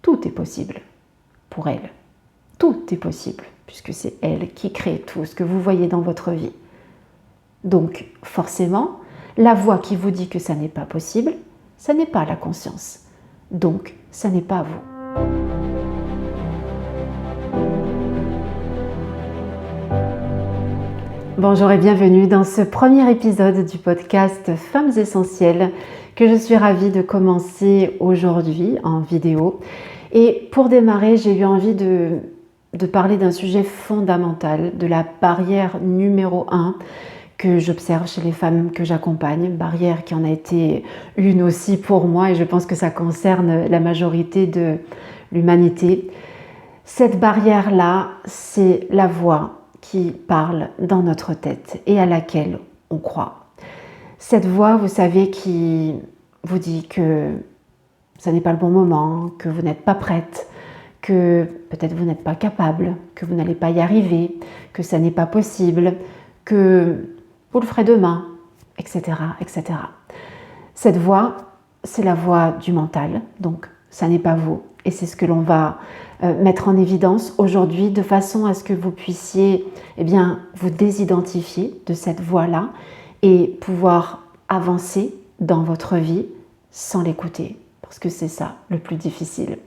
tout est possible pour elle. Tout est possible, puisque c'est elle qui crée tout ce que vous voyez dans votre vie. Donc, forcément, la voix qui vous dit que ça n'est pas possible, ça n'est pas la conscience. Donc, ça n'est pas vous. Bonjour et bienvenue dans ce premier épisode du podcast Femmes Essentielles que je suis ravie de commencer aujourd'hui en vidéo. Et pour démarrer, j'ai eu envie de parler d'un sujet fondamental, de la barrière numéro 1 que j'observe chez les femmes que j'accompagne, barrière qui en a été une aussi pour moi et je pense que ça concerne la majorité de l'humanité. Cette barrière-là, c'est la voix qui parle dans notre tête et à laquelle on croit. Cette voix, vous savez, qui vous dit que ça n'est pas le bon moment, que vous n'êtes pas prête, que peut-être vous n'êtes pas capable, que vous n'allez pas y arriver, que ça n'est pas possible, que vous le ferez demain, etc., etc. Cette voix, c'est la voix du mental, donc ça n'est pas vous. Et c'est ce que l'on va mettre en évidence aujourd'hui de façon à ce que vous puissiez vous désidentifier de cette voix-là et pouvoir avancer dans votre vie sans l'écouter, parce que c'est ça le plus difficile.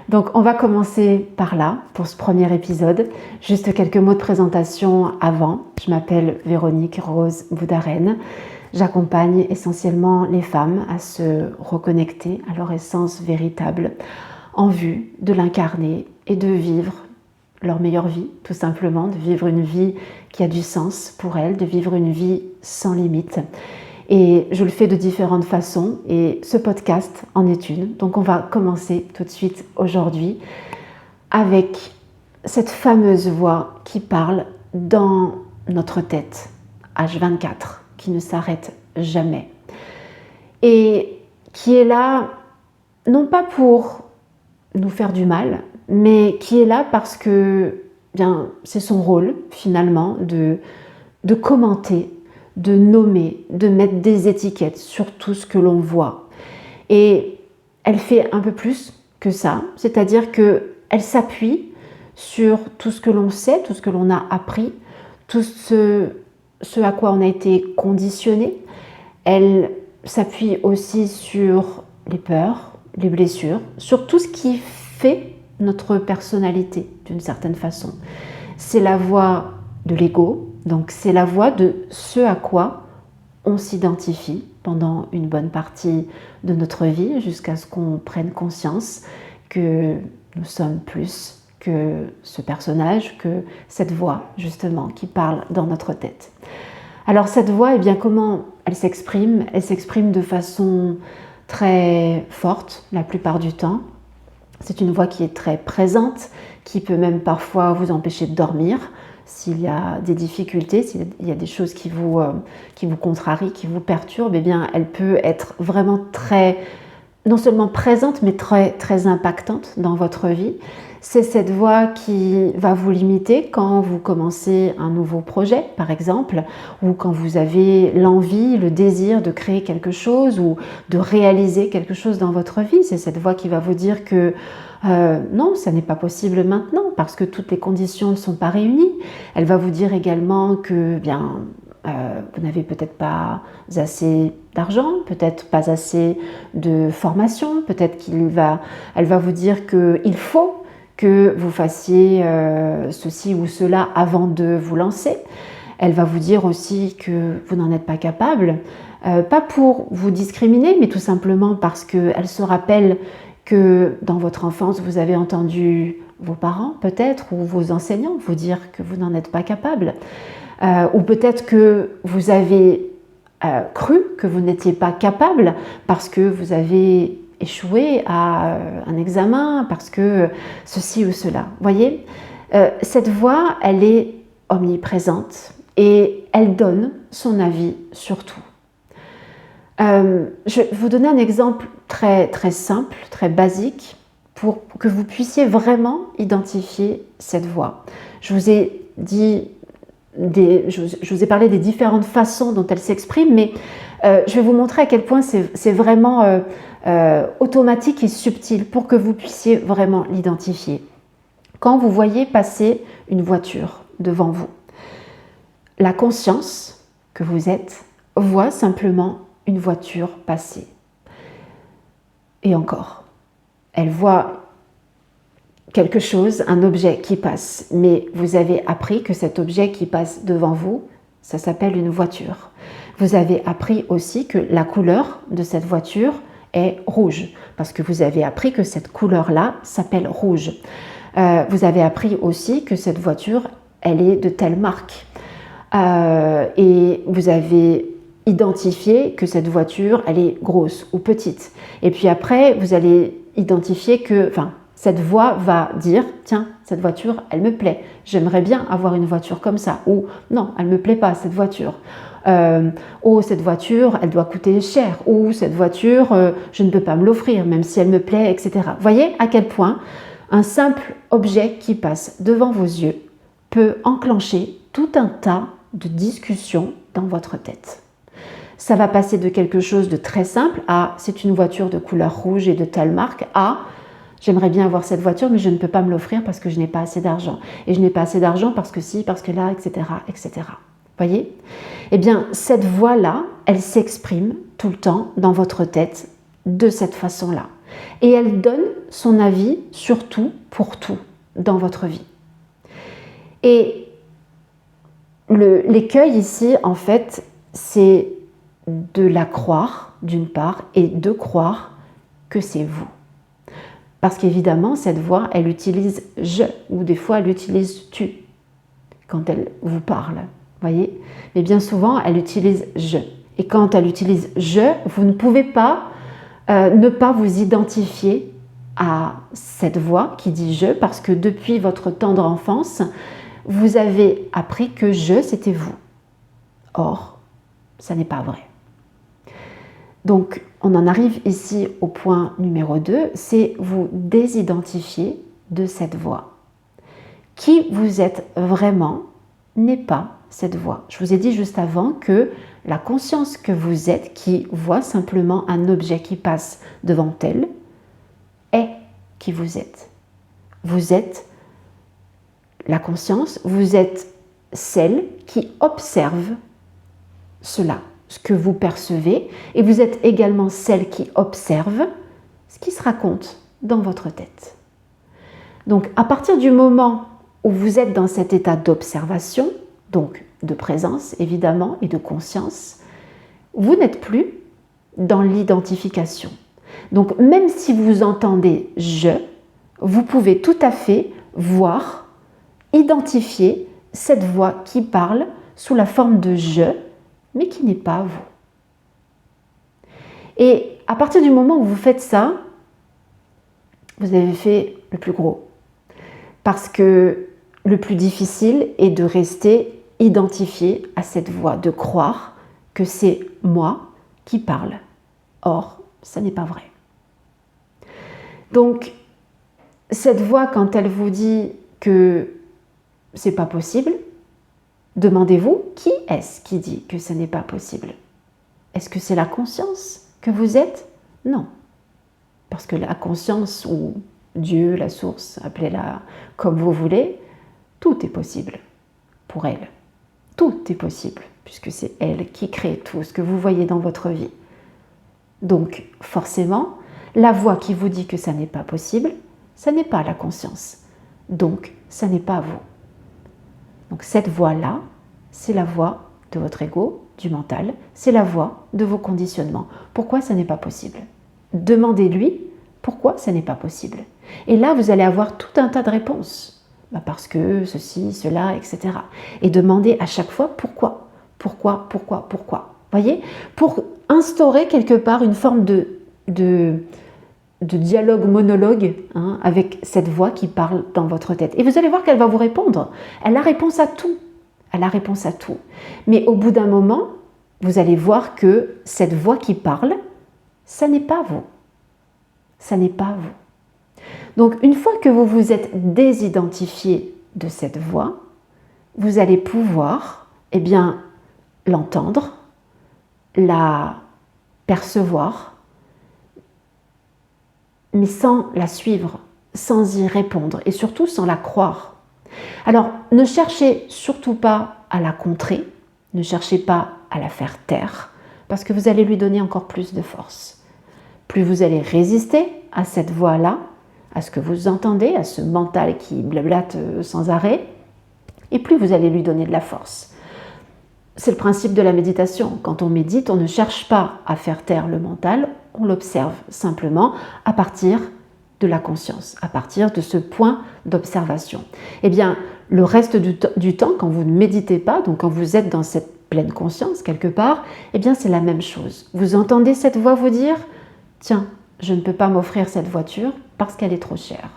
Donc on va commencer par là pour ce premier épisode. Juste quelques mots de présentation avant. Je m'appelle Véronique Rose Boudaren. J'accompagne essentiellement les femmes à se reconnecter à leur essence véritable en vue de l'incarner et de vivre leur meilleure vie, tout simplement, de vivre une vie qui a du sens pour elles, de vivre une vie sans limite. Et je le fais de différentes façons et ce podcast en est une. Donc on va commencer tout de suite aujourd'hui avec cette fameuse voix qui parle dans notre tête, H24, qui ne s'arrête jamais. Et qui est là, non pas pour nous faire du mal, mais qui est là parce que c'est son rôle finalement de commenter, de nommer, de mettre des étiquettes sur tout ce que l'on voit. Et elle fait un peu plus que ça, c'est-à-dire qu'elle s'appuie sur tout ce que l'on sait, tout ce que l'on a appris, tout ce à quoi on a été conditionné. Elle s'appuie aussi sur les peurs, les blessures, sur tout ce qui fait notre personnalité d'une certaine façon. C'est la voix de l'ego. Donc c'est la voix de ce à quoi on s'identifie pendant une bonne partie de notre vie jusqu'à ce qu'on prenne conscience que nous sommes plus que ce personnage, que cette voix justement qui parle dans notre tête. Alors cette voix, comment elle s'exprime? Elle s'exprime de façon très forte la plupart du temps. C'est une voix qui est très présente, qui peut même parfois vous empêcher de dormir. S'il y a des difficultés, s'il y a des choses qui vous contrarient, qui vous perturbent, elle peut être vraiment très, non seulement présente, mais très, très impactante dans votre vie. C'est cette voix qui va vous limiter quand vous commencez un nouveau projet, par exemple, ou quand vous avez l'envie, le désir de créer quelque chose ou de réaliser quelque chose dans votre vie. C'est cette voix qui va vous dire que non, ça n'est pas possible maintenant parce que toutes les conditions ne sont pas réunies. Elle va vous dire également que vous n'avez peut-être pas assez d'argent, peut-être pas assez de formation, peut-être elle va vous dire qu'il faut que vous fassiez ceci ou cela avant de vous lancer. Elle va vous dire aussi que vous n'en êtes pas capable, pas pour vous discriminer, mais tout simplement parce qu'elle se rappelle que dans votre enfance, vous avez entendu vos parents peut-être ou vos enseignants vous dire que vous n'en êtes pas capable. Ou peut-être que vous avez cru que vous n'étiez pas capable parce que vous avez échoué à un examen, parce que ceci ou cela. Vous voyez, cette voix, elle est omniprésente et elle donne son avis sur tout. Je vais vous donner un exemple très, très simple, très basique, pour que vous puissiez vraiment identifier cette voix. Je vous ai parlé des différentes façons dont elle s'exprime, mais je vais vous montrer à quel point c'est vraiment automatique et subtil pour que vous puissiez vraiment l'identifier. Quand vous voyez passer une voiture devant vous, la conscience que vous êtes voit simplement une voiture passer. Et encore, elle voit quelque chose, un objet qui passe, mais vous avez appris que cet objet qui passe devant vous, ça s'appelle une voiture. Vous avez appris aussi que la couleur de cette voiture est rouge, parce que vous avez appris que cette couleur-là s'appelle rouge. Vous avez appris aussi que cette voiture, elle est de telle marque. Et vous avez identifié que cette voiture, elle est grosse ou petite. Et puis après, vous allez identifier que, cette voix va dire, tiens, cette voiture, elle me plaît. J'aimerais bien avoir une voiture comme ça. Ou non, elle ne me plaît pas, cette voiture. Oh, cette voiture, elle doit coûter cher. Ou cette voiture, je ne peux pas me l'offrir, même si elle me plaît, etc. Voyez à quel point un simple objet qui passe devant vos yeux peut enclencher tout un tas de discussions dans votre tête. Ça va passer de quelque chose de très simple à c'est une voiture de couleur rouge et de telle marque à j'aimerais bien avoir cette voiture mais je ne peux pas me l'offrir parce que je n'ai pas assez d'argent. Et je n'ai pas assez d'argent parce que si, parce que là, etc. etc. Voyez ? Eh bien, cette voix-là, elle s'exprime tout le temps dans votre tête de cette façon-là. Et elle donne son avis sur tout, pour tout, dans votre vie. Et l'écueil ici, en fait, c'est de la croire, d'une part, et de croire que c'est vous. Parce qu'évidemment, cette voix, elle utilise « je » ou des fois, elle utilise « tu » quand elle vous parle, voyez ? Mais bien souvent, elle utilise « je ». Et quand elle utilise « je », vous ne pouvez pas ne pas vous identifier à cette voix qui dit « je » parce que depuis votre tendre enfance, vous avez appris que « je » c'était vous. Or, ça n'est pas vrai. Donc, on en arrive ici au point numéro 2, c'est vous désidentifier de cette voix. Qui vous êtes vraiment n'est pas cette voix. Je vous ai dit juste avant que la conscience que vous êtes, qui voit simplement un objet qui passe devant elle, est qui vous êtes. Vous êtes la conscience, vous êtes celle qui observe cela, ce que vous percevez, et vous êtes également celle qui observe ce qui se raconte dans votre tête. Donc, à partir du moment où vous êtes dans cet état d'observation, donc de présence évidemment et de conscience, vous n'êtes plus dans l'identification. Donc, même si vous entendez « je », vous pouvez tout à fait voir, identifier cette voix qui parle sous la forme de « je », mais qui n'est pas vous. Et à partir du moment où vous faites ça, vous avez fait le plus gros. Parce que le plus difficile est de rester identifié à cette voix, de croire que c'est moi qui parle. Or, ça n'est pas vrai. Donc, cette voix, quand elle vous dit que c'est pas possible, demandez-vous, qui est-ce qui dit que ce n'est pas possible? Est-ce que c'est la conscience que vous êtes? Non. Parce que la conscience ou Dieu, la source, appelez-la comme vous voulez, tout est possible pour elle. Tout est possible, puisque c'est elle qui crée tout ce que vous voyez dans votre vie. Donc, forcément, la voix qui vous dit que ça n'est pas possible, ça n'est pas la conscience. Donc, ça n'est pas vous. Donc, cette voix-là, c'est la voix de votre ego, du mental, c'est la voix de vos conditionnements. Pourquoi ça n'est pas possible? Demandez-lui pourquoi ça n'est pas possible. Et là, vous allez avoir tout un tas de réponses. Parce que ceci, cela, etc. Et demandez à chaque fois pourquoi. Pourquoi. Voyez? Pour instaurer quelque part une forme de dialogue, monologue avec cette voix qui parle dans votre tête. Et vous allez voir qu'elle va vous répondre. Elle a réponse à tout. Elle a réponse à tout. Mais au bout d'un moment, vous allez voir que cette voix qui parle, ça n'est pas vous. Ça n'est pas vous. Donc, une fois que vous vous êtes désidentifié de cette voix, vous allez pouvoir, l'entendre, la percevoir, mais sans la suivre, sans y répondre et surtout sans la croire. Alors, ne cherchez surtout pas à la contrer, ne cherchez pas à la faire taire, parce que vous allez lui donner encore plus de force. Plus vous allez résister à cette voix-là, à ce que vous entendez, à ce mental qui blablate sans arrêt, et plus vous allez lui donner de la force. C'est le principe de la méditation. Quand on médite, on ne cherche pas à faire taire le mental, on l'observe simplement à partir de la conscience, à partir de ce point d'observation. Eh bien, le reste du temps, quand vous ne méditez pas, donc quand vous êtes dans cette pleine conscience quelque part, eh bien c'est la même chose. Vous entendez cette voix vous dire « Tiens, je ne peux pas m'offrir cette voiture parce qu'elle est trop chère. »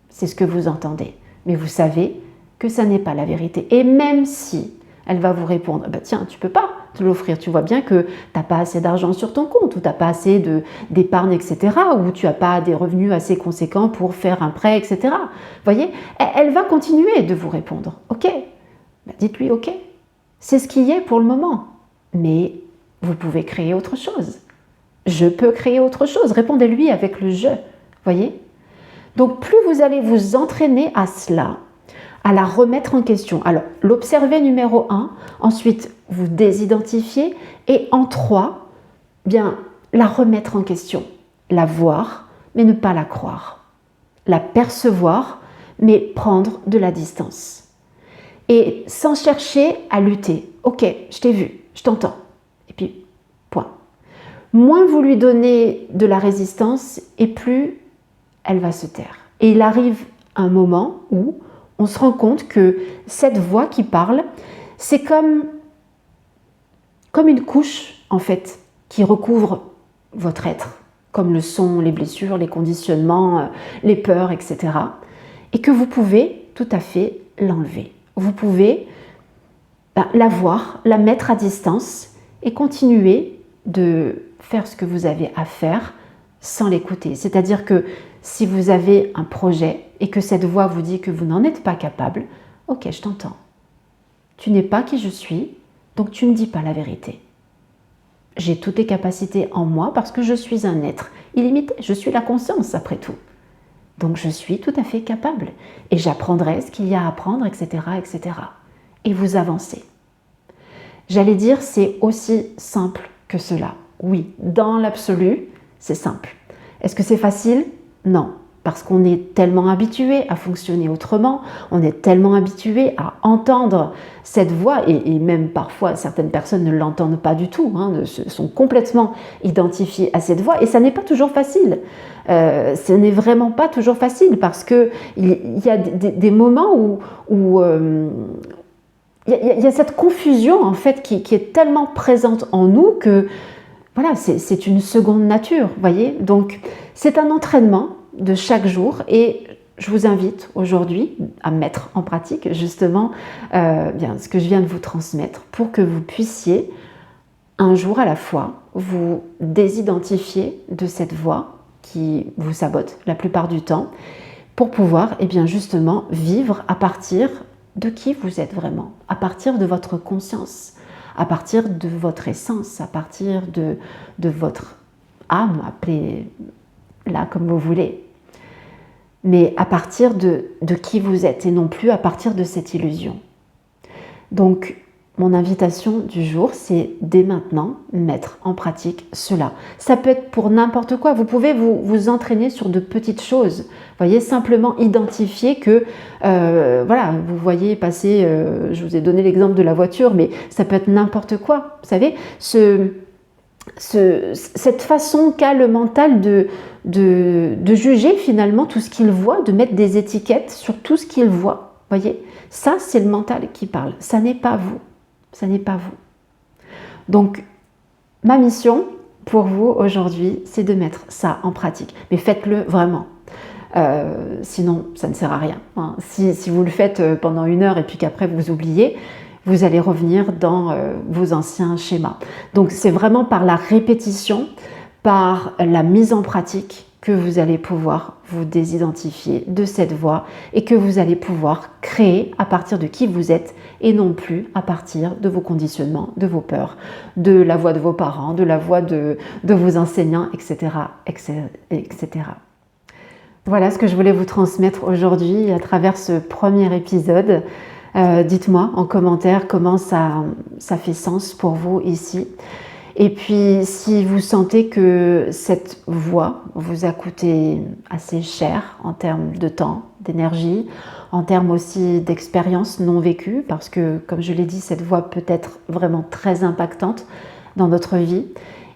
C'est ce que vous entendez. Mais vous savez que ça n'est pas la vérité. Et même si elle va vous répondre « Tiens, tu ne peux pas te l'offrir, tu vois bien que tu n'as pas assez d'argent sur ton compte, ou tu n'as pas assez d'épargne, etc. ou tu n'as pas des revenus assez conséquents pour faire un prêt, etc. » Vous voyez, elle va continuer de vous répondre « Ok ». Dites-lui « Ok, c'est ce qui est pour le moment, mais vous pouvez créer autre chose. Je peux créer autre chose. » Répondez-lui avec le « je ». Voyez ? Donc, plus vous allez vous entraîner à cela, à la remettre en question. Alors, l'observer numéro 1, ensuite vous désidentifier, et en 3, bien, la remettre en question. La voir, mais ne pas la croire. La percevoir, mais prendre de la distance. Et sans chercher à lutter. Ok, je t'ai vu, je t'entends. Et puis, point. Moins vous lui donnez de la résistance, et plus elle va se taire. Et il arrive un moment où on se rend compte que cette voix qui parle, c'est comme une couche, en fait, qui recouvre votre être, comme le sont les blessures, les conditionnements, les peurs, etc. Et que vous pouvez tout à fait l'enlever. Vous pouvez la voir, la mettre à distance et continuer de faire ce que vous avez à faire sans l'écouter. C'est-à-dire que si vous avez un projet et que cette voix vous dit que vous n'en êtes pas capable, ok, je t'entends. Tu n'es pas qui je suis, donc tu ne dis pas la vérité. J'ai toutes les capacités en moi parce que je suis un être illimité. Je suis la conscience après tout. Donc je suis tout à fait capable et j'apprendrai ce qu'il y a à apprendre, etc., etc. Et vous avancez. J'allais dire, c'est aussi simple que cela. Oui, dans l'absolu, c'est simple. Est-ce que c'est facile ? Non, parce qu'on est tellement habitué à fonctionner autrement, on est tellement habitué à entendre cette voix, et même parfois certaines personnes ne l'entendent pas du tout, sont complètement identifiées à cette voix, et ça n'est pas toujours facile. Ce n'est vraiment pas toujours facile, parce qu'il y a des moments où il y a cette confusion en fait qui est tellement présente en nous que voilà, c'est une seconde nature, voyez. Donc c'est un entraînement de chaque jour, et je vous invite aujourd'hui à mettre en pratique justement bien ce que je viens de vous transmettre pour que vous puissiez un jour à la fois vous désidentifier de cette voix qui vous sabote la plupart du temps, pour pouvoir bien justement vivre à partir de qui vous êtes vraiment, à partir de votre conscience, à partir de votre essence, à partir de votre âme, appelez-la comme vous voulez, mais à partir de qui vous êtes et non plus à partir de cette illusion. Donc, mon invitation du jour, c'est dès maintenant mettre en pratique cela. Ça peut être pour n'importe quoi. Vous pouvez vous entraîner sur de petites choses. Vous voyez, simplement identifier que, voilà, vous voyez passer, je vous ai donné l'exemple de la voiture, mais ça peut être n'importe quoi. Vous savez, cette façon qu'a le mental de juger finalement tout ce qu'il voit, de mettre des étiquettes sur tout ce qu'il voit. Vous voyez, ça, c'est le mental qui parle. Ça n'est pas vous. Ça n'est pas vous. Donc, ma mission pour vous aujourd'hui, c'est de mettre ça en pratique. Mais faites-le vraiment. Sinon, ça ne sert à rien. Si vous le faites pendant 1 heure et puis qu'après vous oubliez, vous allez revenir dans vos anciens schémas. Donc, c'est vraiment par la répétition, par la mise en pratique que vous allez pouvoir vous désidentifier de cette voix et que vous allez pouvoir créer à partir de qui vous êtes et non plus à partir de vos conditionnements, de vos peurs, de la voix de vos parents, de la voix de vos enseignants, etc., etc. Voilà ce que je voulais vous transmettre aujourd'hui à travers ce premier épisode. Dites-moi en commentaire comment ça fait sens pour vous ici. Et puis, si vous sentez que cette voix vous a coûté assez cher en termes de temps, d'énergie, en termes aussi d'expérience non vécue, parce que, comme je l'ai dit, cette voix peut être vraiment très impactante dans notre vie.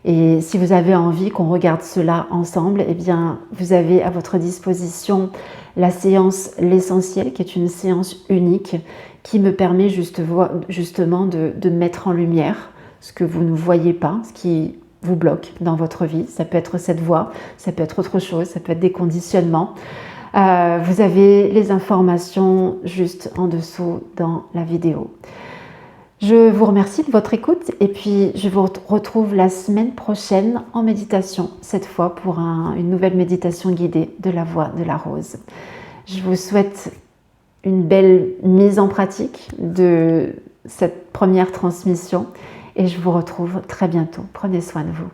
Et si vous avez envie qu'on regarde cela ensemble, eh bien, vous avez à votre disposition la séance L'Essentiel, qui est une séance unique qui me permet justement de mettre en lumière ce que vous ne voyez pas, ce qui vous bloque dans votre vie. Ça peut être cette voix, ça peut être autre chose, ça peut être des conditionnements. Vous avez les informations juste en dessous dans la vidéo. Je vous remercie de votre écoute et puis je vous retrouve la semaine prochaine en méditation, cette fois pour une nouvelle méditation guidée de la voix de la rose. Je vous souhaite une belle mise en pratique de cette première transmission et je vous retrouve très bientôt. Prenez soin de vous.